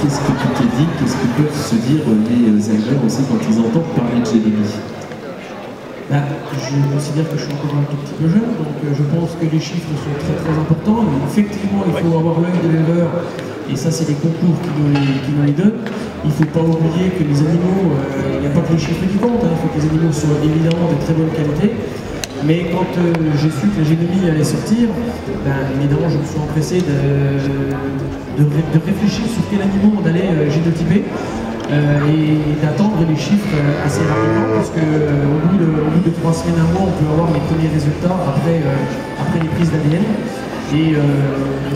qu'est-ce que tu t'es dit, qu'est-ce que peuvent se dire les éleveurs aussi quand ils entendent parler de génétique? Je considère que je suis encore un tout petit peu jeune, donc je pense que les chiffres sont très très importants, mais effectivement il faut avoir l'œil de l'éleveur, et ça c'est les concours qui nous les donnent. Il ne faut pas oublier que les animaux, il n'y a pas que les chiffres qui comptent, il faut que les animaux soient évidemment de très bonne qualité. Mais quand j'ai su que la génomie allait sortir, évidemment je me suis empressé de réfléchir sur quel animal on allait génotyper. Et d'attendre les chiffres assez rapidement, parce qu'au bout de 3 semaines, un mois, on peut avoir les premiers résultats après les prises d'ADN. Et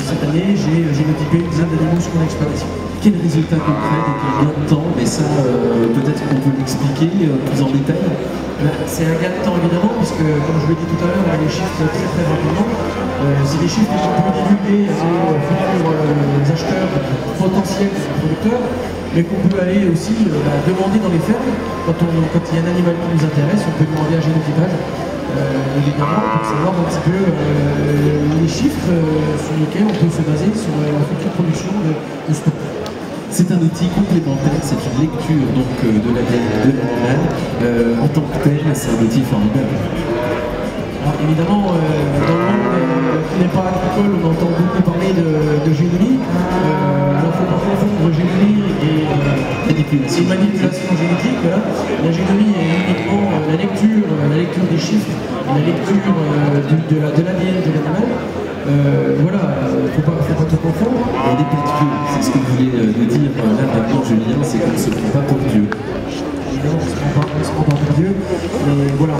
cette année, j'ai génotypé une dizaine d'animaux sur mon exploitation. Quels résultats concrets depuis combien de temps? Mais ça, peut-être qu'on peut l'expliquer plus en détail. C'est un gain de temps évidemment, puisque comme je l'ai dit tout à l'heure, on a les chiffres très très rapidement. C'est des chiffres qu'on peut divulguer à nos futurs acheteurs potentiels producteurs, mais qu'on peut aller aussi demander dans les fermes. Quand il y a un animal qui nous intéresse, on peut demander un génotypage, évidemment, pour savoir un petit peu les chiffres sur lesquels on peut se baser sur la future production de stock. C'est un outil complémentaire, c'est une lecture donc, de l'animal. En tant que tel, c'est un outil formidable. Alors évidemment, dans le monde qui n'est pas agricole, on entend beaucoup parler de génomie. Alors il ne faut pas confondre génomie et manipulation génétique. Voilà. La génomie est uniquement la lecture des chiffres, la lecture de l'ADN de l'animal. Voilà, faut pas tout confondre. On n'est pas Dieu, c'est ce que vous voulez nous dire là maintenant, Julien, c'est qu'on ne se prend pas pour Dieu. Évidemment, on ne se prend pas pour Dieu, mais voilà,